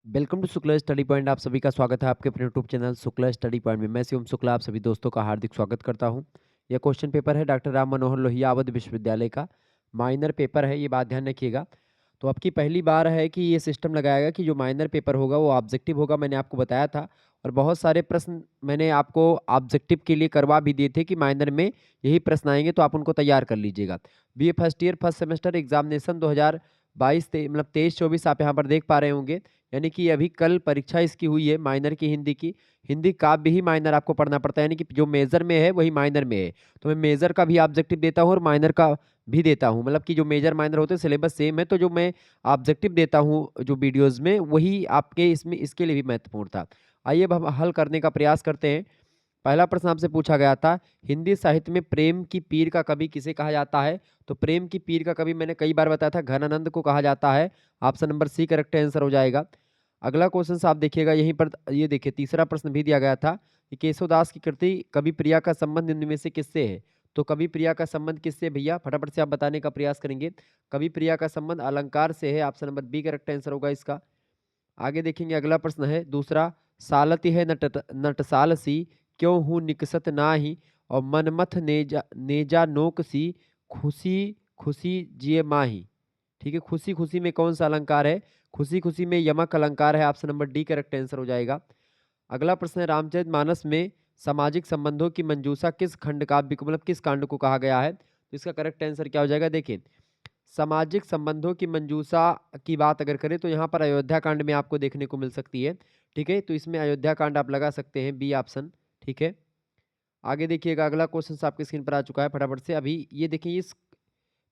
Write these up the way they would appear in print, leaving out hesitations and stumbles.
Welcome to Shukla study point. आप सभी का स्वागत है आपके अपने YouTube channel Shukla study point में। मैं शिवम शुक्ला आप सभी दोस्तों का हार्दिक स्वागत करता हूं। यह क्वेश्चन पेपर है डॉक्टर राम मनोहर लोहिया अवध विश्वविद्यालय का। माइनर पेपर है, ये बात ध्यान रखिएगा। तो आपकी पहली बार है कि ये सिस्टम लगाया गया कि जो माइनर पेपर होगा वो ऑब्जेक्टिव होगा, मैंने आपको बताया था। और बहुत सारे प्रश्न मैंने आपको ऑब्जेक्टिव के लिए करवा भी दिए थे कि माइनर में यही प्रश्न आएंगे, तो आप उनको तैयार कर लीजिएगा। B A first year first semester examination 2022 मतलब 23-24 आप यहाँ पर देख पा रहे होंगे। यानी कि अभी कल परीक्षा इसकी हुई है माइनर की, हिंदी की। हिंदी काव्य ही माइनर आपको पढ़ना पड़ता है, यानी कि जो मेजर में है वही माइनर में है। तो मैं मेजर का भी ऑब्जेक्टिव देता हूँ और माइनर का भी देता हूँ, मतलब कि जो मेजर माइनर होते हैं सिलेबस सेम है, तो जो मैं ऑब्जेक्टिव देता हूँ जो वीडियोस में, वही आपके इसमें इसके लिए भी महत्वपूर्ण था। आइए अब हम हल करने का प्रयास करते हैं। पहला प्रश्न आपसे पूछा गया था, हिंदी साहित्य में प्रेम की पीर का कवि किसे कहा जाता है? तो प्रेम की पीर का कवि मैंने कई बार बताया था, घनानंद को कहा जाता है। Option number C correct answer हो जाएगा। अगला क्वेश्चन आप देखिएगा यहीं पर, ये देखिए तीसरा प्रश्न भी दिया गया था कि केशवदास की कृति कवि प्रिया का संबंध इनमें से किससे है? तो कवि प्रिया का संबंध किससे भैया, फटाफट से आप बताने का प्रयास करेंगे। कवि प्रिया का संबंध अलंकार से है। Option number B correct answer होगा इसका। आगे देखेंगे अगला प्रश्न है दूसरा, सालति है नटसाल सी, क्यों हूँ निकसत नाही, और मनमथ नेजा नेजा नोक सी, खुशी खुशी जिए माही। ठीक है, खुशी खुशी में कौन सा अलंकार है? खुशी खुशी में यमक अलंकार है। Option number D correct answer हो जाएगा। अगला प्रश्न है, रामचरितमानस में सामाजिक संबंधों की मंजूषा किस खंड काव्य को, मतलब किस कांड को कहा गया है? तो इसका करेक्ट आंसर क्या हो जाएगा? देखिए, सामाजिक संबंधों की मंजूषा की बात अगर करें तो यहाँ पर अयोध्या कांड में आपको देखने को मिल सकती है। ठीक है, तो इसमें अयोध्या कांड आप लगा सकते हैं, बी ऑप्शन। ठीक है, आगे देखिएगा अगला क्वेश्चन आपकी स्क्रीन पर आ चुका है, फटाफट से अभी ये देखिए। इस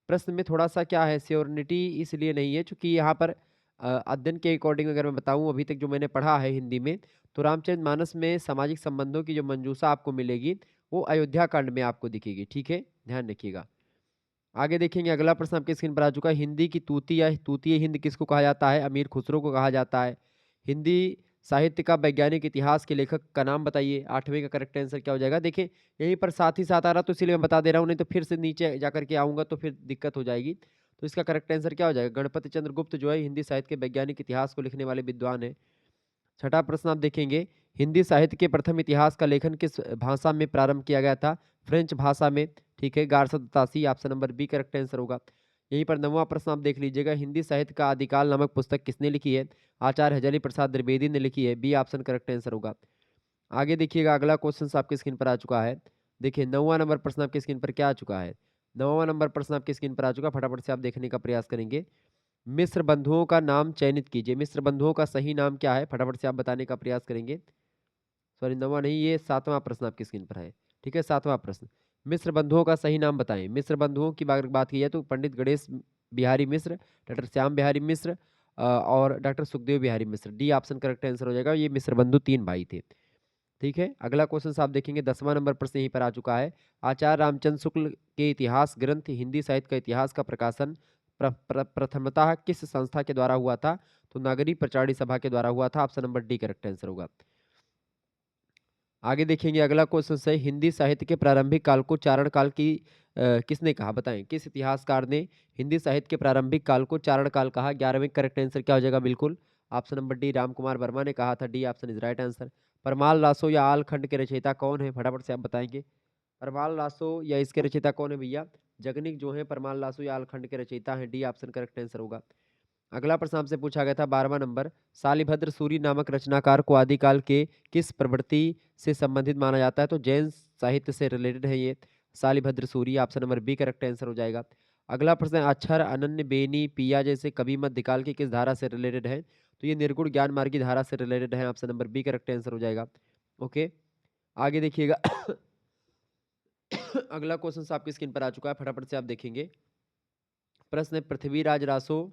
प्रश्न में थोड़ा सा क्या है, श्योरिटी इसलिए नहीं है क्योंकि यहाँ पर अध्ययन के अकॉर्डिंग अगर मैं बताऊं, अभी तक जो मैंने पढ़ा है हिंदी में, तो रामचरितमानस में सामाजिक संबंधों की जो मंजूषा आपको मिलेगी वो अयोध्या कांड में आपको दिखेगी। ठीक है, ध्यान रखिएगा। आगे देखेंगे अगला प्रश्न आपके स्क्रीन पर आ चुका है, हिंदी की तूती या तूतीय हिंद किसको कहा जाता है? अमीर खुसरो को कहा जाता है। हिंदी साहित्य का वैज्ञानिक इतिहास के लेखक का नाम बताइए। आठवें का करेक्ट आंसर क्या हो जाएगा? देखिए, यहीं पर साथ ही साथ आ रहा तो इसलिए मैं बता दे रहा हूँ, नहीं तो फिर से नीचे जाकर के आऊंगा तो फिर दिक्कत हो जाएगी। तो इसका करेक्ट आंसर क्या हो जाएगा? गणपति चंद्र गुप्त जो है हिंदी साहित्य के वैज्ञानिक इतिहास को लिखने वाले विद्वान है। छठा प्रश्न आप देखेंगे, हिंदी साहित्य के प्रथम इतिहास का लेखन किस भाषा में प्रारंभ किया गया था? फ्रेंच भाषा में। ठीक है, Garcin Tassy. Option number B correct answer होगा। यहीं पर नौवां प्रश्न आप देख लीजिएगा, हिंदी साहित्य का आदिकाल नामक पुस्तक किसने लिखी है? आचार्य हजारी प्रसाद द्विवेदी ने लिखी है। बी ऑप्शन करेक्ट आंसर होगा। आगे देखिएगा अगला क्वेश्चन आपकी स्क्रीन पर आ चुका है। देखिए, नौवां नंबर प्रश्न आपकी स्क्रीन पर क्या आ चुका है? नौवां नंबर प्रश्न आपकी स्क्रीन पर आ चुका, फटाफट से आप देखने का प्रयास करेंगे। मिस्र बंधुओं का नाम चयनित कीजिए। मिस्र बंधुओं का सही नाम क्या है? फटाफट से आप बताने का प्रयास करेंगे। सॉरी, नौवां नहीं, ये सातवां प्रश्न आपकी स्क्रीन पर है। ठीक है, सातवां प्रश्न, मिस्र बंधुओं का सही नाम बताएं। मिस्र बंधुओं की बात की जाए तो पंडित गणेश बिहारी मिश्र, डॉक्टर श्याम बिहारी मिश्र और डॉक्टर सुखदेव बिहारी मिश्र। डी ऑप्शन करेक्ट आंसर हो जाएगा। ये मिस्र बंधु तीन भाई थे। ठीक है, अगला क्वेश्चन आप देखेंगे, 10वां नंबर प्रश्न यहीं पर आ चुका है। आचार्य रामचंद्र शुक्ल के इतिहास ग्रंथ हिंदी साहित्य का इतिहास का प्रकाशन प्रथमतः किस संस्था के द्वारा हुआ था? तो नागरी प्रचारणी सभा के द्वारा हुआ था। Option number D correct answer होगा। आगे देखेंगे अगला क्वेश्चन है, हिंदी साहित्य के प्रारंभिक काल को चारण काल की किसने कहा? बताएं, किस इतिहासकार ने हिंदी साहित्य के प्रारंभिक काल को चारण काल कहा? 11वें करेक्ट आंसर क्या हो जाएगा? बिल्कुल, option number D Ram Kumar Verma ने कहा था। D option is right answer. Parmal lasso या आल खंड के रचयिता कौन है? फटाफट से आप बताएंगे। परमाल लासो या इसके रचयिता कौन है भैया? जगनिक जो है परमाल लासो या आल खंड के रचयिता है। डी ऑप्शन करेक्ट आंसर होगा। अगला प्रश्न आपसे पूछा गया था 12वां नंबर, शालिभद्र सूरी नामक रचनाकार को आदिकाल के किस प्रवृत्ति से संबंधित माना जाता है? तो जैन साहित्य से रिलेटेड है ये Shalibhadra Suri. Option number B correct answer हो जाएगा। अगला प्रश्न है, अक्षर अनन्य बेनी पिया जैसे कवि मध्यकाल की किस धारा से रिलेटेड है? तो ये निर्गुण ज्ञान मार्ग की धारा से रिलेटेड है। Option number B correct answer हो जाएगा। ओके, आगे देखिएगा। अगला क्वेश्चन आपकी स्क्रीन पर आ चुका है, फटाफट से आप देखेंगे। प्रश्न है, पृथ्वीराज रासो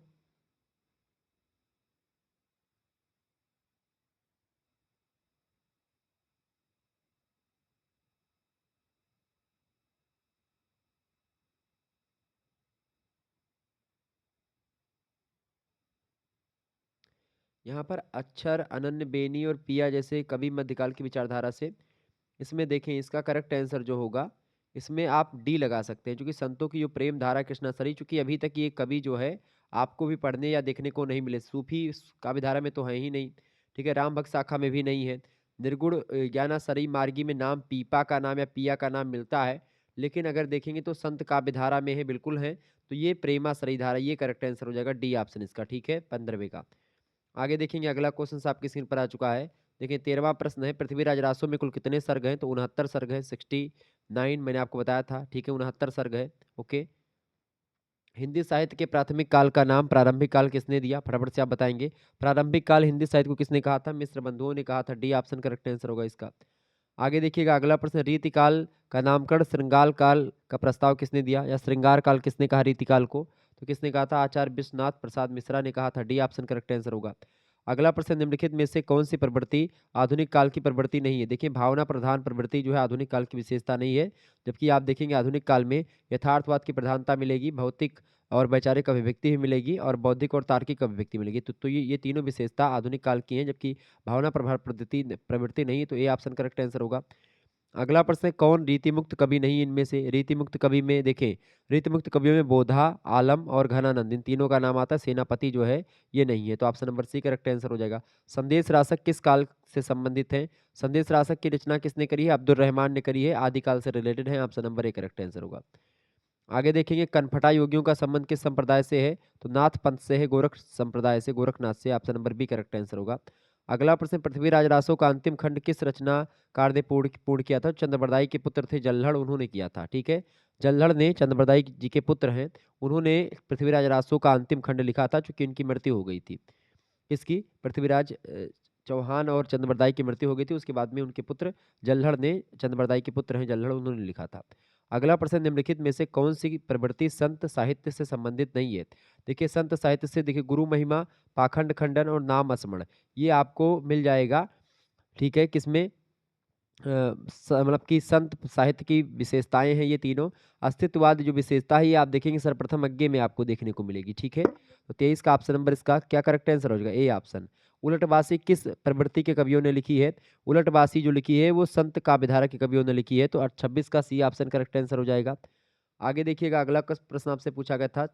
यहाँ पर अक्षर अनन्य बेनी और पिया जैसे कवि मध्यकाल की विचारधारा से, इसमें देखें इसका करेक्ट आंसर जो होगा, इसमें आप डी लगा सकते हैं, क्योंकि संतों की जो प्रेम धारा कृष्णा सरी, चूंकि अभी तक ये कवि जो है आपको भी पढ़ने या देखने को नहीं मिले। सूफी काव्य धारा में तो है ही नहीं, ठीक है। राम भक्त शाखा में भी नहीं है। निर्गुण ज्ञानासरी मार्गी में नाम पीपा का नाम या पिया का नाम मिलता है, लेकिन अगर देखेंगे तो संत काव्य धारा में है, बिल्कुल है। तो ये प्रेमाश्रयी धारा, ये करेक्ट आंसर हो जाएगा, डी ऑप्शन इसका, ठीक है, 15वें का। आगे देखेंगे अगला क्वेश्चन आपकी स्क्रीन पर आ चुका है। देखिए 13वां प्रश्न है, पृथ्वीराज रासो में कुल कितने सर्ग हैं? तो 69 सर्ग है, 69 मैंने आपको बताया था, ठीक है, 69 सर्ग है। ओके। हिंदी साहित्य के प्राथमिक काल का नाम प्रारंभिक काल किसने दिया? फटाफट से आप बताएंगे। प्रारंभिक काल हिंदी साहित्य को किसने कहा था? मिश्र बंधुओं ने कहा था, डी ऑप्शन करेक्ट आंसर होगा इसका। आगे देखिएगा अगला प्रश्न, रीतिकाल का नामकरण श्रृंगार काल का प्रस्ताव किसने दिया, या श्रृंगार काल किसने कहा रीतिकाल को? तो किसने कहा था? आचार्य विश्वनाथ प्रसाद मिश्रा ने कहा था, डी ऑप्शन करेक्ट आंसर होगा। अगला प्रश्न, निम्नलिखित में से कौन सी प्रवृत्ति आधुनिक काल की प्रवृत्ति नहीं है? देखिए भावना प्रधान प्रवृत्ति जो है आधुनिक काल की विशेषता नहीं है, जबकि आप देखेंगे आधुनिक काल में यथार्थवाद की प्रधानता मिलेगी, भौतिक और वैचारिक अभिव्यक्ति भी मिलेगी, और बौद्धिक और तार्किक अभिव्यक्ति मिलेगी। तो ये तीनों विशेषता आधुनिक काल की हैं, जबकि भावना प्रभाव प्रवृत्ति नहीं है, तो ए ऑप्शन करेक्ट आंसर होगा। अगला प्रश्न है, कौन रीतिमुक्त कवि नहीं? इनमें से रीतिमुक्त कवि में देखें, रीतिमुक्त कवियों में बोधा, आलम और घनानंद, इन तीनों का नाम आता है। सेनापति जो है ये नहीं है, तो option number C correct answer हो जाएगा। संदेश रासक किस काल से संबंधित है? संदेश रासक की रचना किसने करी है? अब्दुल रहमान ने करी है, आदिकाल से रिलेटेड है, option number A correct answer होगा। आगे देखेंगे, कनफटा योगियों का संबंध किस संप्रदाय से है? तो नाथ पंथ से है, गोरख संप्रदाय से, गोरखनाथ से, option number B correct answer होगा। अगला प्रश्न, पृथ्वीराज रासो का अंतिम खंड किस रचनाकार ने पूर्ण पूर्ण किया था? चंद्रबरदाई के पुत्र थे जल्हड़, उन्होंने किया था, ठीक है। जल्हड़ ने, चंद्रबरदाई जी के पुत्र हैं, उन्होंने पृथ्वीराज रासो का अंतिम खंड लिखा था, चूंकि इनकी मृत्यु हो गई थी। किसकी? पृथ्वीराज चौहान और चंद्रबरदाई की मृत्यु हो गई थी, उसके बाद में उनके पुत्र जल्हड़ ने, चंद्रबरदाई के पुत्र हैं जल्हड़, उन्होंने लिखा था। अगला प्रश्न, निम्नलिखित में से कौन सी प्रवृत्ति संत साहित्य से संबंधित नहीं है? देखिए संत साहित्य से, देखिए गुरु महिमा, पाखंड खंडन और नाम स्मरण, ये आपको मिल जाएगा, ठीक है। किसमें? मतलब कि संत साहित्य की विशेषताएं हैं ये तीनों। अस्तित्ववाद जो विशेषता है ये आप देखेंगे सर्वप्रथम अज्ञे में आपको देखने को मिलेगी, ठीक है। तो 23 का ऑप्शन नंबर इसका क्या करेक्ट आंसर हो जाएगा? A option. उलटवासी किस प्रवृत्ति के कवियों ने लिखी है? उलटवासी जो लिखी है वो संत काव्यधारा के कवियों ने लिखी है, तो 26 का सी ऑप्शन करेक्ट आंसर हो जाएगा। आगे देखिएगा अगला प्रश्न आपसे पूछा गया था,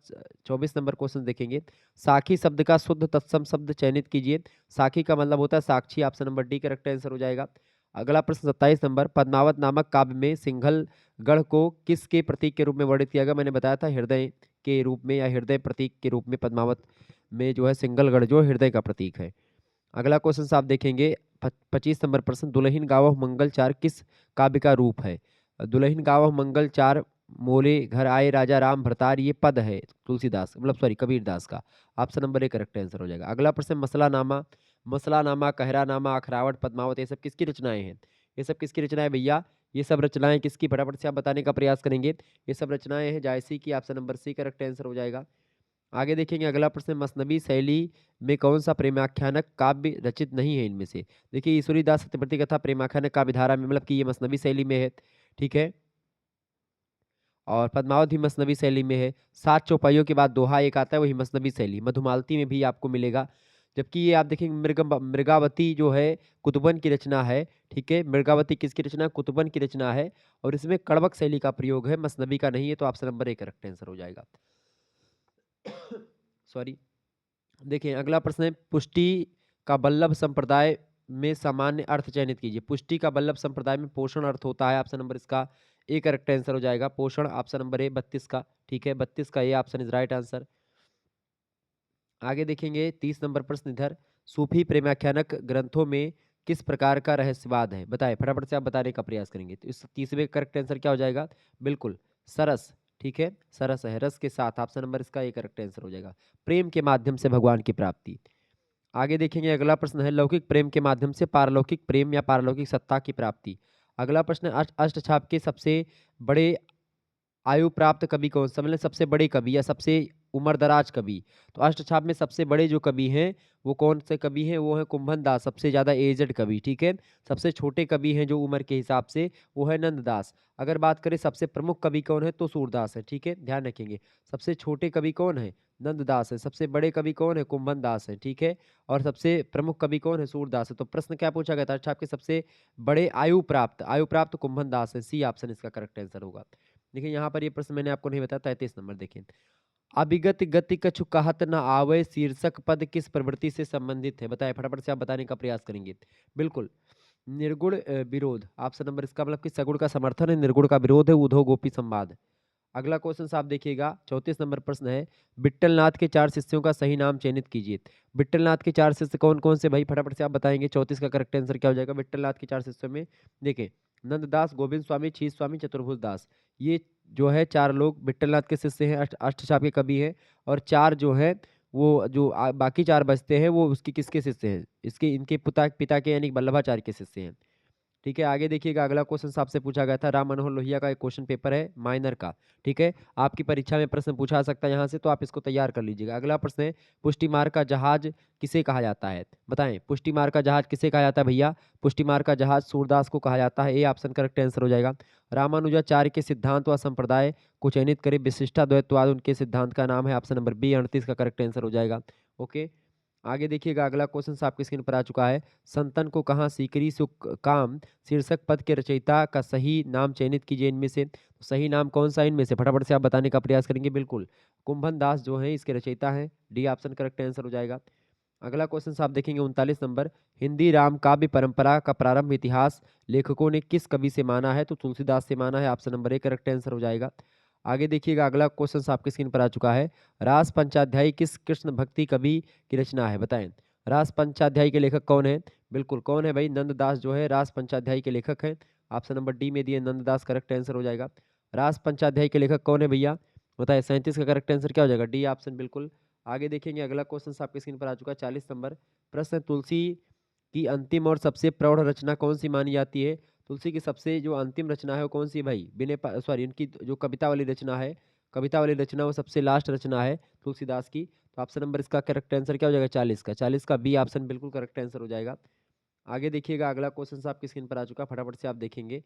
24 नंबर क्वेश्चन देखेंगे। साखी शब्द का शुद्ध तत्सम शब्द चयनित कीजिए। साखी का मतलब होता है साक्षी, option number D correct answer हो जाएगा। अगला प्रश्न 27 नंबर, पद्मावत नामक काव्य में सिंघलगढ़ को किसके प्रतीक के रूप में वर्णित किया गया? मैंने बताया था हृदय के रूप में, या हृदय प्रतीक के रूप में पद्मावत में जो है सिंघलगढ़ जो हृदय का प्रतीक है। अगला क्वेश्चन आप देखेंगे 25 नंबर प्रश्न, दुल्हिन गावह मंगल चार किस काव्य का रूप है? दुल्हिन गावह मंगल चार मोले घर आए राजा राम भरतार, ये पद है तुलसीदास, मतलब सॉरी कबीरदास का, option number A correct answer हो जाएगा। अगला प्रश्न, मसलानामा, मसलानामा, कहरानामा, अखरावट, पद्मावत, ये सब किसकी रचनाएं हैं? ये सब किसकी रचनाएं भैया? ये सब रचनाएं किसकी? फटाफट से आप बताने का प्रयास करेंगे। ये सब रचनाएं हैं जायसी की, option number C correct answer हो जाएगा। आगे देखेंगे अगला प्रश्न, मसनवी शैली में कौन सा प्रेमाख्यानक काव्य रचित नहीं है इनमें से? देखिए ईश्वरीदास सत्यव्रती कथा प्रेमाख्यानक काव्य धारा में, मतलब कि ये मसनवी शैली में है, ठीक है। और पद्मावत भी मसनवी शैली में है। 7 चौपाइयों के बाद दोहा एक आता है, वही मसनवी शैली। मधुमालती में भी आपको मिलेगा। जबकि ये आप देखेंगे मृगावती जो है कुतुबन की रचना है, ठीक है। मृगावती किसकी रचना? कुतुबन की रचना है, और इसमें कड़वक शैली का प्रयोग है, मसनवी का नहीं है, तो option number A correct answer हो जाएगा। सॉरी। देखिए अगला प्रश्न है, पुष्टि का वल्लभ संप्रदाय में सामान्य अर्थ चयनित कीजिए। पुष्टि का वल्लभ संप्रदाय में पोषण अर्थ होता है, ऑप्शन नंबर इसका ए करेक्ट आंसर हो जाएगा। पोषण, ऑप्शन नंबर ए 32 का, ठीक है, 32 का A option is right answer. आगे देखेंगे 30 नंबर प्रश्न इधर, सूफी प्रेमाख्यानक ग्रंथों में किस प्रकार का रहस्यवाद है? बताएं, फटाफट से आप बताने का प्रयास करेंगे। तो इस 30वें करेक्ट आंसर क्या हो जाएगा? बिल्कुल सरस, ठीक है, सरस है, रस के साथ, ऑप्शन नंबर इसका ए करेक्ट आंसर हो जाएगा। प्रेम के माध्यम से भगवान की प्राप्ति। आगे देखेंगे अगला प्रश्न है, लौकिक प्रेम के माध्यम से पारलौकिक प्रेम या पारलौकिक सत्ता की प्राप्ति। अगला प्रश्न, अष्टछाप के सबसे बड़े आयु प्राप्त कवि कौन सा? मतलब सबसे बड़े कवि या सबसे उम्रदराज कवि। तो अष्टछाप में सबसे बड़े जो कवि हैं वो कौन से कवि हैं? वो है कुंभन दास, सबसे ज्यादा एजड कवि, ठीक है। सबसे छोटे कवि हैं जो उम्र के हिसाब से, वो है नंददास। अगर बात करें सबसे प्रमुख कवि कौन है, तो सूरदास है, ठीक है, ध्यान रखेंगे। सबसे छोटे कवि कौन है? नंददास है। सबसे बड़े कवि कौन है? कुंभन दास है, ठीक है। और सबसे प्रमुख कवि कौन है? सूरदास है। तो प्रश्न क्या पूछा गया था? अष्टछाप के सबसे बड़े आयु प्राप्त कुंभन दास है, सी ऑप्शन इसका करेक्ट आंसर होगा। देखिए यहाँ पर ये प्रश्न मैंने आपको नहीं बताया, 33 नंबर देखिए। अभिगत गति कछु कहत न आवे शीर्षक पद किस प्रवृत्ति से संबंधित है? बताएं, फटाफट से आप बताने का प्रयास करेंगे। बिल्कुल, निर्गुण विरोध। ऑप्शन नंबर इसका मतलब कि सगुण का समर्थन है, निर्गुण का विरोध है, उधो गोपी संवाद। अगला क्वेश्चन आप देखिएगा, 34 नंबर प्रश्न है, विट्ठलनाथ के 4 शिष्यों का सही नाम चयनित कीजिए। विट्ठलनाथ के 4 शिष्य कौन-कौन से भाई? फटाफट से आप बताएँगे। 34 का करेक्ट आंसर क्या हो जाएगा? विट्ठलनाथ के 4 शिष्यों में देखिए, नंददास, गोविंद स्वामी, छीस स्वामी, चतुर्भुज दास। ये जो है 4 लोग विट्ठलनाथ के शिष्य हैं, अष्टचाप के कवि हैं और 4 जो है वो जो बाकी 4 बचते हैं वो उसके किसके शिष्य हैं? इसके इनके पिता के यानी वल्लभाचार्य के शिष्य हैं। ठीक है, आगे देखिएगा, अगला क्वेश्चन आपसे पूछा गया था, राम मनोहर लोहिया का एक क्वेश्चन पेपर है माइनर का। ठीक है, आपकी परीक्षा में प्रश्न पूछा सकता है यहाँ से, तो आप इसको तैयार कर लीजिएगा। अगला प्रश्न है, पुष्टि मार्ग का जहाज किसे कहा जाता है? बताएं, पुष्टि मार्ग का जहाज किसे कहा जाता है भैया? पुष्टि मार्ग का जहाज सूरदास को कहा जाता है। ए ऑप्शन करेक्ट आंसर हो जाएगा। रामानुजाचार्य के सिद्धांत व संप्रदाय को चयनित करें। विशिष्टाद्वैतवाद उनके सिद्धांत का नाम है। ऑप्शन नंबर बी 38 का करेक्ट आंसर हो जाएगा। ओके, आगे देखिएगा, अगला क्वेश्चन आपकी स्क्रीन पर आ चुका है, संतन को कहाँ सीकरी सुख काम शीर्षक पद के रचयिता का सही नाम चयनित कीजिए इनमें से। तो सही नाम कौन सा इनमें से? फटाफट से आप बताने का प्रयास करेंगे। बिल्कुल, कुंभन दास जो है इसके रचयिता हैं। डी ऑप्शन करेक्ट आंसर हो जाएगा। अगला क्वेश्चन आप देखेंगे 39 नंबर, हिंदी राम काव्य परंपरा का प्रारंभ इतिहास लेखकों ने किस कवि से माना है? तो तुलसीदास से माना है। Option number A correct answer हो जाएगा। आगे देखिएगा, अगला क्वेश्चन आपकी स्क्रीन पर आ चुका है, रास पंचाध्यायी किस कृष्ण भक्ति कवि की रचना है? बताएं, रास पंचाध्यायी के लेखक कौन है? बिल्कुल, कौन है भाई? नंददास जो है रास पंचाध्यायी के लेखक हैं। ऑप्शन नंबर डी में दिए नंददास करेक्ट आंसर हो जाएगा। रास पंचाध्यायी के लेखक कौन है भैया? बताइए, 37 का करेक्ट आंसर क्या हो जाएगा? डी ऑप्शन बिल्कुल। आगे देखेंगे, अगला क्वेश्चन आपकी स्क्रीन पर आ चुका है 40 नंबर प्रश्न, तुलसी की अंतिम और सबसे प्रौढ़ रचना कौन सी मानी जाती है? तुलसी की सबसे जो अंतिम रचना है वो कौन सी भाई? विनय सॉरी, इनकी जो कविता वाली रचना है, कविता वाली रचना वो सबसे लास्ट रचना है तुलसीदास की। तो ऑप्शन नंबर इसका करेक्ट आंसर क्या हो जाएगा? 40 का, 40 का बी ऑप्शन बिल्कुल करेक्ट आंसर हो जाएगा। आगे देखिएगा, अगला क्वेश्चन आपकी स्क्रीन पर आ चुका है, फटाफट से आप देखेंगे।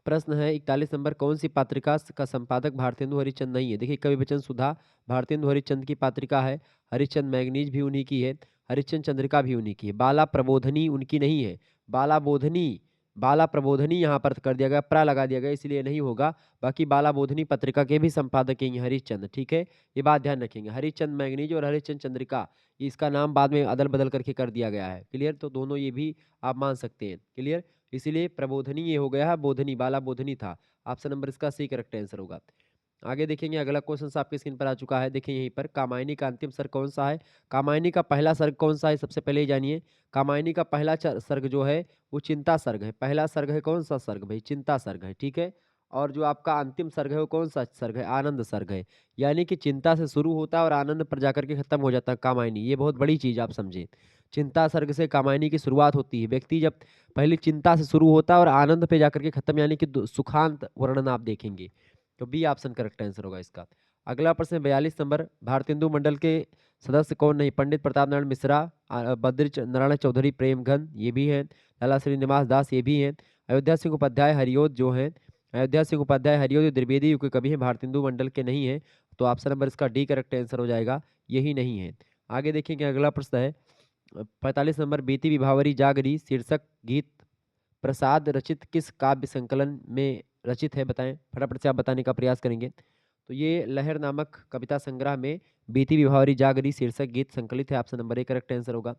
प्रश्न है 41 नंबर, कौन सी पत्रिका का संपादक भारतेंदु हरिश्चंद्र नहीं है? देखिए, कवि वचन सुधा भारतेंदु हरिश्चंद्र की पत्रिका है। हरिश्चंद्र मैगनीज भी उन्हीं की है। हरिश्चंद्र चंद्रिका भी उन्हीं की है। बाला प्रबोधनी उनकी नहीं है। बाला बोधनी, बाला प्रबोधनी यहाँ पर कर दिया गया, प्रा लगा दिया गया, इसलिए नहीं होगा। बाकी बाला बोधनी पत्रिका के भी संपादक हैं हरिश्चंद्र। ठीक है, ये बात ध्यान रखेंगे। हरिश्चंद्र मैगनीज और हरिश्चंद्र चंद्रिका, इसका नाम बाद में अदल बदल करके कर दिया गया है। क्लियर, तो दोनों ये भी आप मान सकते हैं। क्लियर, इसीलिए प्रबोधनी ये हो गया है, बोधनी बाला बोधनी था। ऑप्शन नंबर इसका सी करेक्ट आंसर होगा। आगे देखेंगे, अगला क्वेश्चन आपके स्क्रीन पर आ चुका है, देखिए यहीं पर, कामायनी का अंतिम सर्ग कौन सा है? कामायनी का पहला सर्ग कौन सा है? सबसे पहले ही जानिए, कामायनी का पहला सर्ग जो है वो चिंता सर्ग है। पहला सर्ग है कौन सा सर्ग भाई? चिंता सर्ग है। ठीक है, और जो आपका अंतिम सर्ग है वो कौन सा सर्ग है? आनंद सर्ग है। यानी कि चिंता से शुरू होता है और आनंद पर जाकर के खत्म हो जाता है कामायनी। ये बहुत बड़ी चीज आप समझे, चिंता सर्ग से कामायनी की शुरुआत होती है। व्यक्ति जब पहले चिंता से शुरू होता है और आनंद पे जाकर के खत्म, यानी कि सुखांत वर्णन आप देखेंगे। तो बी ऑप्शन करेक्ट आंसर होगा इसका। अगला प्रश्न 42 नंबर, भारतेंदु मंडल के सदस्य कौन नहीं? पंडित प्रताप नारायण मिश्रा, बद्री नारायण चौधरी, प्रेमघन ये भी हैं, लाला श्रीनिवास दास ये भी हैं, अयोध्या सिंह उपाध्याय हरिओद जो हैं, अयोध्या सिंह उपाध्याय हरिओद द्विवेदी युग के कवि हैं, भारतेंदु मंडल के नहीं है। तो ऑप्शन नंबर इसका डी करेक्ट आंसर हो जाएगा, यही नहीं है। आगे देखेंगे, अगला प्रश्न है 45 नंबर, बीती विभावरी जागरी शीर्षक गीत प्रसाद रचित किस काव्य संकलन में रचित है? बताएं, फटाफट से आप बताने का प्रयास करेंगे। तो ये लहर नामक कविता संग्रह में बीती विभावरी जागरी शीर्षक गीत संकलित है। Option number A correct answer होगा।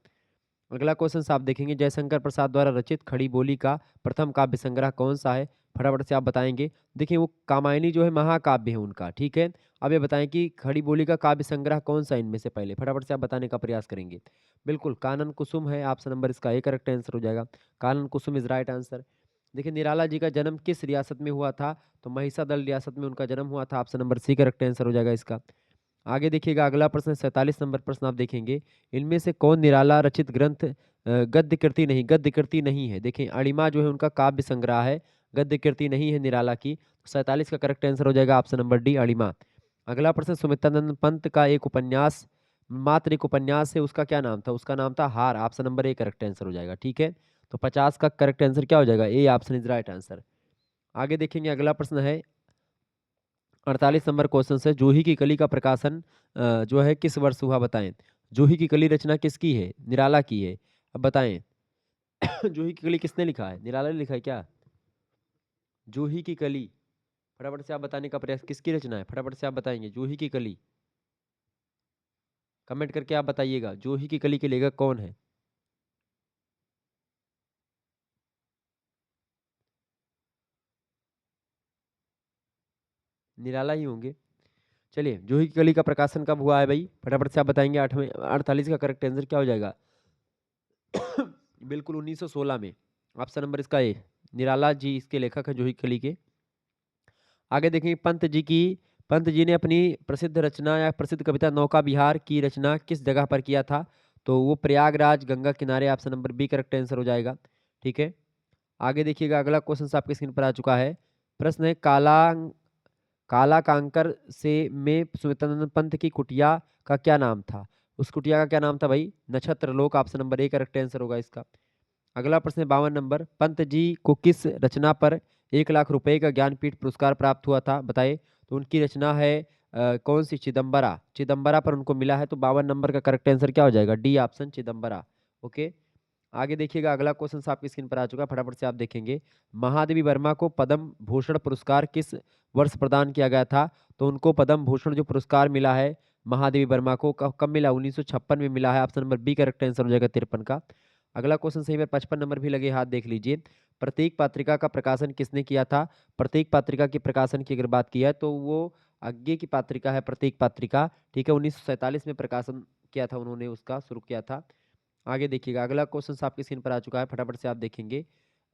अगला क्वेश्चन आप देखेंगे, जयशंकर प्रसाद द्वारा रचित खड़ी बोली का प्रथम काव्य संग्रह कौन सा है? फटाफट से आप बताएंगे। देखिए, वो कामायनी जो है महाकाव्य है उनका। ठीक है, अब ये बताएं कि खड़ी बोली का काव्य संग्रह कौन सा इनमें से? पहले फटाफट से आप बताने का प्रयास करेंगे। बिल्कुल, कानन कुसुम है। ऑप्शन नंबर इसका ए करेक्ट आंसर हो जाएगा। कानन कुसुम इज राइट आंसर। देखिए, निराला जी का जन्म किस रियासत में हुआ था? तो महिषादल रियासत में उनका जन्म हुआ था। Option number C correct answer हो जाएगा इसका। आगे देखिएगा, अगला प्रश्न 47 नंबर प्रश्न आप देखेंगे, इनमें से कौन निराला रचित ग्रंथ गद्य कृति नहीं? गद्य कृति नहीं है। देखें, अणिमा जो है उनका काव्य संग्रह है, गद्य कृति नहीं है निराला की। 47 का करेक्ट आंसर हो जाएगा ऑप्शन नंबर डी, अणिमा। अगला प्रश्न, सुमित्रानंद पंत का एक उपन्यास, मात्र एक उपन्यास है, उसका क्या नाम था? उसका नाम था हार। Option number A correct answer हो जाएगा। ठीक है, तो 50 का करेक्ट आंसर क्या हो जाएगा? A option is right answer. आगे देखेंगे, अगला प्रश्न है 48 नंबर क्वेश्चन से, जूही की कली का प्रकाशन जो है किस वर्ष हुआ? बताएं। जूही की कली रचना किसकी है? निराला की है। अब बताएं जूही की कली किसने लिखा है? निराला ने लिखा है क्या? जूही की कली, फटाफट से आप बताने का प्रयास, किसकी रचना है, फटाफट से आप बताएंगे। जूही की कली, कमेंट करके आप बताइएगा, जूही की कली के लेखक कौन है। निराला ही होंगे। चलिए, जूही की कली का प्रकाशन कब हुआ है भाई, फटाफट से आप बताएंगे। 8 में 48 का करेक्ट आंसर क्या हो जाएगा। बिल्कुल 1916 में। ऑप्शन नंबर इसका ए, निराला जी इसके लेखक है जूही की कली के। आगे देखेंगे पंत जी ने अपनी प्रसिद्ध रचना या प्रसिद्ध कविता नौका विहार की रचना किस जगह पर किया था। तो वो प्रयागराज गंगा किनारे, option number B correct answer हो जाएगा। ठीक है, आगे देखिएगा, अगला क्वेश्चन आपके स्क्रीन पर आ चुका है। प्रश्न है, काला कांकर से में सुमित्रानंद पंत की कुटिया का क्या नाम था। उस कुटिया का क्या नाम था भाई, नक्षत्र लोक, option number A correct answer होगा इसका। अगला प्रश्न है 52 नंबर, पंत जी को किस रचना पर 1 लाख रुपए का ज्ञानपीठ पुरस्कार प्राप्त हुआ था, बताइए। तो उनकी रचना है कौन सी, चिदम्बरा, चिदम्बरा पर उनको मिला है। तो 52 नंबर का करेक्ट आंसर क्या हो जाएगा, डी ऑप्शन चिदम्बरा। ओके, आगे देखिएगा, अगला क्वेश्चन आपकी स्क्रीन पर आ चुका है, फटाफट से आप देखेंगे। महादेवी वर्मा को पद्म भूषण पुरस्कार किस वर्ष प्रदान किया गया था। तो उनको पद्म भूषण जो पुरस्कार मिला है महादेवी वर्मा को, कब मिला, 1956 में मिला है। Option number B correct answer हो जाएगा 53 का। अगला क्वेश्चन सही में 55 नंबर भी लगे हाथ, देख लीजिए। प्रतीक पत्रिका का प्रकाशन किसने किया था। प्रतीक पत्रिका के प्रकाशन की अगर बात की है तो वो आगे की पत्रिका है, प्रतीक पत्रिका। ठीक है, 1947 में प्रकाशन किया था उन्होंने, उसका शुरू किया था। आगे देखिएगा, अगला क्वेश्चन आपकी स्क्रीन पर आ चुका है, फटाफट से आप देखेंगे।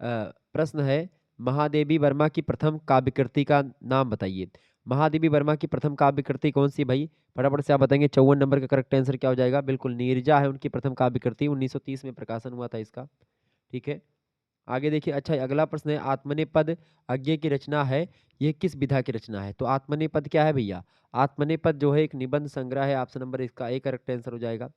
प्रश्न है, महादेवी वर्मा की प्रथम काव्य कृति का नाम बताइए। महादेवी वर्मा की प्रथम काव्य कृति कौन सी भाई, फटाफट से आप बताएंगे। 54 नंबर का करेक्ट आंसर क्या हो जाएगा, बिल्कुल नीरजा है उनकी प्रथम काव्य कृति, 1930 में प्रकाशन हुआ था इसका। ठीक है, आगे देखिए। अच्छा, अगला प्रश्न है, आत्मनेपद अज्ञे की रचना है, ये किस विधा की रचना है। तो आत्मनेपद क्या है भैया, आत्मनेपद जो है एक निबंध संग्रह है, ऑप्शन नंबर इसका ए करेक्ट आंसर हो जाएगा।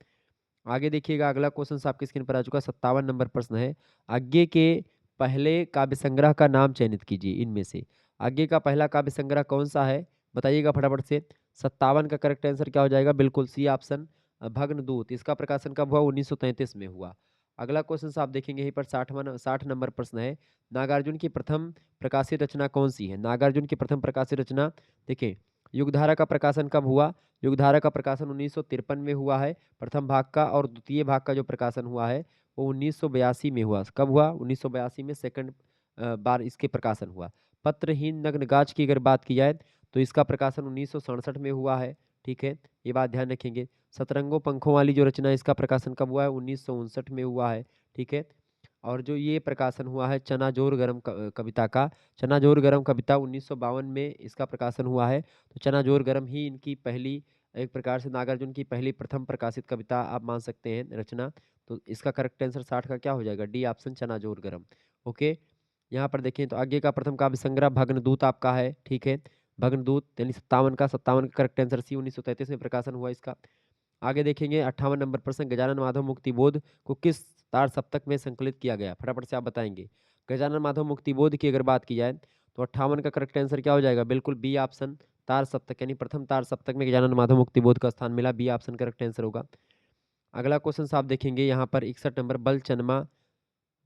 आगे देखिएगा, अगला क्वेश्चन आपकी स्क्रीन पर आ चुका है, 57 नंबर प्रश्न है। आज्ञे के पहले काव्य संग्रह का नाम चयनित कीजिए इनमें से। आज्ञे का पहला काव्य संग्रह कौन सा है, बताइएगा फटाफट से। 57 का करेक्ट आंसर क्या हो जाएगा, बिल्कुल सी ऑप्शन, भग्नदूत। इसका प्रकाशन कब हुआ, 1933 में हुआ। अगला क्वेश्चन आप देखेंगे यहीं पर 60 नंबर प्रश्न है। नागार्जुन की प्रथम प्रकाशित रचना कौन सी है। नागार्जुन की प्रथम प्रकाशित रचना, देखिए, युगधारा का प्रकाशन कब हुआ। युगधारा का प्रकाशन 1953 में हुआ है प्रथम भाग का, और द्वितीय भाग का जो प्रकाशन हुआ है वो 1982 में हुआ। कब हुआ, 1982 में सेकंड बार इसके प्रकाशन हुआ। पत्रहीन नग्न गाछ की अगर बात की जाए तो इसका प्रकाशन 1967 में हुआ है। ठीक है, ये बात ध्यान रखेंगे। सतरंगों पंखों वाली जो रचना है इसका प्रकाशन कब हुआ है, 1959 में हुआ है। ठीक है, और जो ये प्रकाशन हुआ है चना जोर गरम कविता का, चना जोर गरम कविता 1952 में इसका प्रकाशन हुआ है। तो चना जोर गरम ही इनकी पहली, एक प्रकार से नागार्जुन की पहली प्रथम प्रकाशित कविता आप मान सकते हैं, रचना। तो इसका करेक्ट आंसर 60 का क्या हो जाएगा, डी ऑप्शन चना जोर गरम। ओके, यहाँ पर देखें तो आगे का प्रथम काव्य संग्रह भग्नदूत आपका है। ठीक है, भग्नदूत यानी 57 का करेक्ट आंसर सी, 1933 में प्रकाशन हुआ इसका। आगे देखेंगे 58 नंबर प्रश्न, गजानन माधव मुक्तिबोध को किस तार सप्तक में संकलित किया गया, फटाफट से आप बताएंगे। गजानन माधव मुक्तिबोध की अगर बात की जाए तो 58 का करेक्ट आंसर क्या हो जाएगा, बिल्कुल बी ऑप्शन तार सप्तक, यानी प्रथम तार सप्तक में गजानन माधव मुक्तिबोध का स्थान मिला, बी ऑप्शन करेक्ट आंसर होगा। अगला क्वेश्चन आप देखेंगे यहाँ पर 61 नंबर,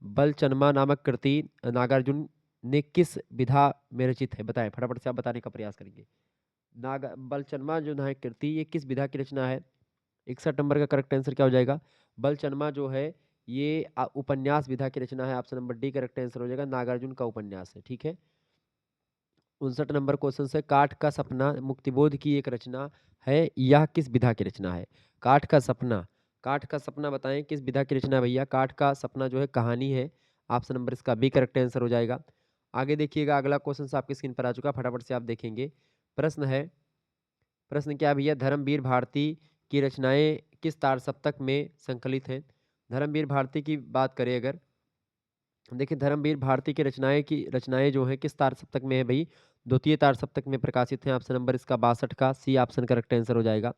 बलचनमा नामक कृति नागार्जुन ने किस विधा में रचित है, बताएं, फटाफट से आप बताने का प्रयास करेंगे। बलचनमा जो है कृति, ये किस विधा की रचना है। 61 नंबर का करेक्ट आंसर क्या हो जाएगा, बलचनमा जो है ये उपन्यास विधा की रचना है, option number D correct answer हो जाएगा, नागार्जुन का उपन्यास है। ठीक है, 59 नंबर क्वेश्चन से, काठ का सपना मुक्तिबोध की एक रचना है, यह किस विधा की रचना है। काठ का सपना, काठ का सपना बताएं किस विधा की रचना है भैया। काठ का सपना जो है कहानी है, ऑप्शन नंबर इसका बी करेक्ट आंसर हो जाएगा। आगे देखिएगा, अगला क्वेश्चन आपकी स्क्रीन पर आ चुका, फटाफट से आप देखेंगे। प्रश्न है, प्रश्न क्या है भैया, धर्मवीर भारती की रचनाएं किस तार सप्तक में संकलित हैं। धर्मवीर भारती की बात करें अगर, देखिए, धर्मवीर भारती की रचनाएं जो हैं किस तार सप्तक में है भाई, द्वितीय तार सप्तक में प्रकाशित हैं, ऑप्शन नंबर इसका 62 का सी ऑप्शन करेक्ट आंसर हो जाएगा।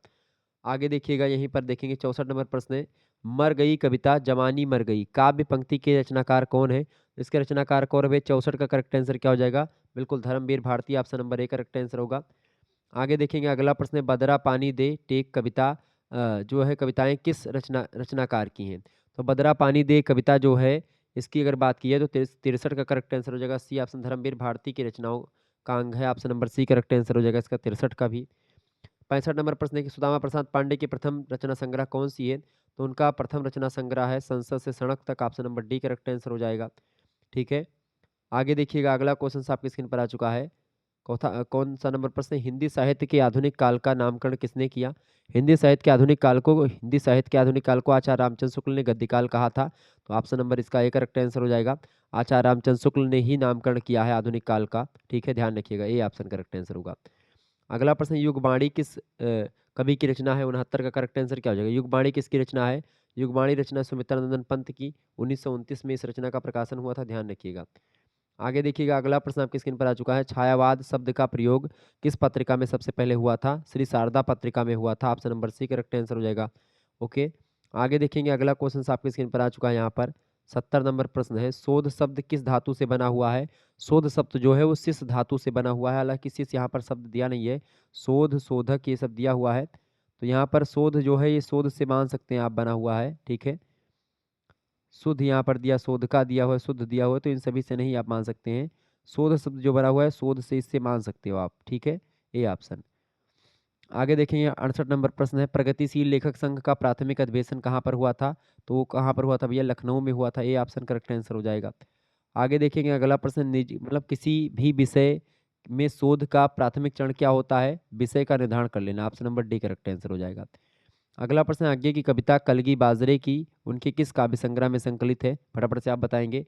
आगे देखिएगा, यहीं पर देखेंगे 64 नंबर प्रश्न है, मर गई कविता जवानी मर गई काव्य पंक्ति के रचनाकार कौन है। इसके रचनाकार कौन है, 64 का करेक्ट आंसर क्या हो जाएगा, बिल्कुल Dharmveer Bharati, option number A correct answer होगा। आगे देखेंगे, अगला प्रश्न है, बदरा पानी दे टेक कविता जो है कविताएं किस रचनाकार की हैं। तो बदरा पानी दे कविता जो है इसकी अगर बात की है तो 63 का करेक्ट आंसर हो जाएगा सी ऑप्शन, धर्मवीर भारती की रचनाओं का अंग है? Option number C correct answer हो जाएगा इसका 63 का भी। 65 नंबर प्रश्न है कि सुदामा प्रसाद पांडे की प्रथम रचना संग्रह कौन सी है? तो उनका प्रथम रचना संग्रह है संसद से सड़क तक। Option number D correct answer हो जाएगा। ठीक है, आगे देखिएगा, अगला क्वेश्चन आपकी स्क्रीन पर आ चुका है। कौन सा नंबर प्रश्न है? हिंदी साहित्य के आधुनिक काल का नामकरण किसने किया? हिंदी साहित्य के आधुनिक काल को आचार्य रामचंद्र शुक्ल ने गद्यकाल कहा था। तो ऑप्शन नंबर इसका ए करेक्ट आंसर हो जाएगा। आचार्य रामचंद्र शुक्ल ने ही नामकरण किया है आधुनिक काल का। ठीक है, ध्यान रखिएगा, ये ऑप्शन करेक्ट आंसर होगा। अगला प्रश्न, युगबाणी किस कवि की रचना है? 69 का करेक्ट आंसर क्या हो जाएगा? युगबाणी किसकी रचना है? युगबाणी रचना सुमित्रानंदन पंत की 1929 में इस रचना का प्रकाशन हुआ था, ध्यान रखिएगा। आगे देखिएगा, अगला प्रश्न आपकी स्क्रीन पर आ चुका है। छायावाद शब्द का प्रयोग किस पत्रिका में सबसे पहले हुआ था? श्री शारदा पत्रिका में हुआ था। Option number C correct answer हो जाएगा। ओके, आगे देखेंगे, अगला क्वेश्चन आपकी स्क्रीन पर आ चुका है। यहाँ पर 70 नंबर प्रश्न है। शोध शब्द किस धातु से बना हुआ है? शोध शब्द जो है वो शिस धातु से बना हुआ है। हालांकि शिस यहाँ पर शब्द दिया नहीं है, शोध शोधक ये सब दिया हुआ है। तो यहाँ पर शोध जो है ये शोध से मान सकते हैं आप बना हुआ है। ठीक है, शुद्ध यहाँ पर दिया, शोध का दिया हुआ है, शुद्ध दिया हुआ है, तो इन सभी से नहीं आप मान सकते हैं। शोध शब्द जो बना हुआ है शोध से, इससे मान सकते हो आप। ठीक है, ए ऑप्शन। आगे देखेंगे, 68 नंबर प्रश्न है। प्रगतिशील लेखक संघ का प्राथमिक अधिवेशन कहाँ पर हुआ था? तो वो कहाँ पर हुआ था भैया? लखनऊ में हुआ था। ए ऑप्शन करेक्ट आंसर हो जाएगा। आगे देखेंगे, अगला प्रश्न, निजी मतलब किसी भी विषय में शोध का प्राथमिक चरण क्या होता है? विषय का निर्धारण कर लेना। Option number D correct answer हो जाएगा। अगला प्रश्न, आगे की कविता कलगी बाजरे की उनके किस काव्य संग्रह में संकलित है? फटाफट से आप बताएंगे।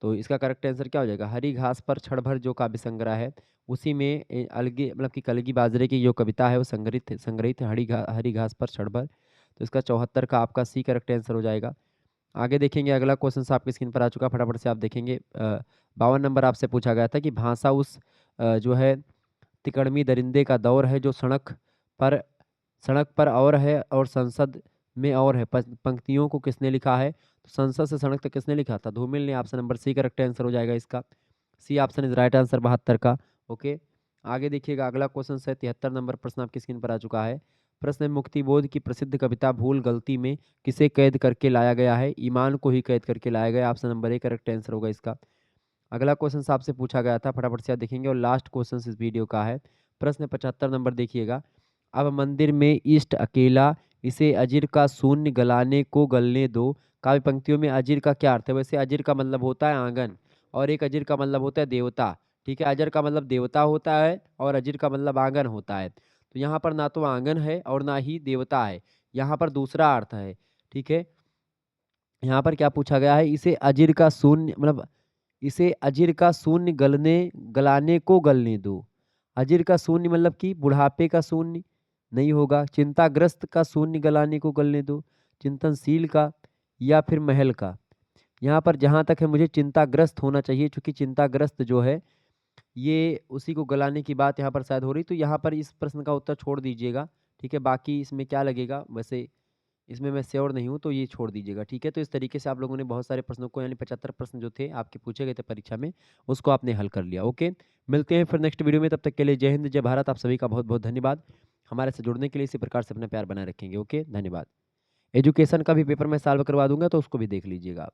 तो इसका करेक्ट आंसर क्या हो जाएगा? हरी घास पर क्षण भर जो काव्य संग्रह है उसी में अलगे मतलब कि कलगी बाजरे की जो कविता है वो संग्रहित है हरी घास पर क्षण भर। तो इसका 74 का आपका सी करेक्ट आंसर हो जाएगा। आगे देखेंगे, अगला क्वेश्चन आपकी स्क्रीन पर आ चुका है, फटाफट से आप देखेंगे। 52 नंबर आपसे पूछा गया था कि भाषा उस जो है तिकड़मी दरिंदे का दौर है जो पर सड़क पर और है और संसद में और है। पंक्तियों को किसने लिखा है? तो संसद से सड़क तक किसने लिखा था? धूमिल ने। Option number C correct answer हो जाएगा इसका। C option is right answer 72 का। ओके, आगे देखिएगा, अगला क्वेश्चन है 73 नंबर प्रश्न आपकी स्क्रीन पर आ चुका है। प्रश्न है, मुक्तिबोध की प्रसिद्ध कविता भूल गलती में किसे कैद करके लाया गया है? ईमान को ही कैद करके लाया गया। Option number A correct answer होगा इसका। अगला क्वेश्चन आपसे पूछा गया था, फटाफट से आप देखेंगे, और लास्ट क्वेश्चन इस वीडियो का है। प्रश्न 75 नंबर देखिएगा। अब मंदिर में इष्ट अकेला, इसे अजीर का शून्य गलाने को गलने दो। काव्य पंक्तियों में अजीर का क्या अर्थ है? वैसे अजीर का मतलब होता है आंगन, और एक अजीर का मतलब होता है देवता। ठीक है, अजर का मतलब देवता होता है और अजीर का मतलब आंगन होता है। तो यहाँ पर ना तो आंगन है और ना ही देवता है, यहाँ पर दूसरा अर्थ है। ठीक है, यहाँ पर क्या पूछा गया है? इसे अजीर का शून्य मतलब इसे अजीर का शून्य गलाने को गलने दो। अजीर का शून्य मतलब कि बुढ़ापे का शून्य नहीं होगा। चिंताग्रस्त का शून्य गलाने को गलने दो, चिंतनशील का या फिर महल का। यहाँ पर जहाँ तक है मुझे चिंताग्रस्त होना चाहिए, क्योंकि चिंताग्रस्त जो है ये उसी को गलाने की बात यहाँ पर शायद हो रही। तो यहाँ पर इस प्रश्न का उत्तर छोड़ दीजिएगा। ठीक है, बाकी इसमें क्या लगेगा वैसे इसमें मैं श्योर नहीं हूँ, तो ये छोड़ दीजिएगा। ठीक है, तो इस तरीके से आप लोगों ने बहुत सारे प्रश्नों को, यानी 75 प्रश्न जो थे आपके पूछे गए थे परीक्षा में, उसको आपने हल कर लिया। ओके, मिलते हैं फिर नेक्स्ट वीडियो में, तब तक के लिए जय हिंद जय भारत। आप सभी का बहुत बहुत धन्यवाद। हमारे से जुड़ने के लिए इसी प्रकार से अपना प्यार बनाए रखेंगे। ओके, धन्यवाद। एजुकेशन का भी पेपर मैं सॉल्व करवा दूंगा, तो उसको भी देख लीजिएगा आप।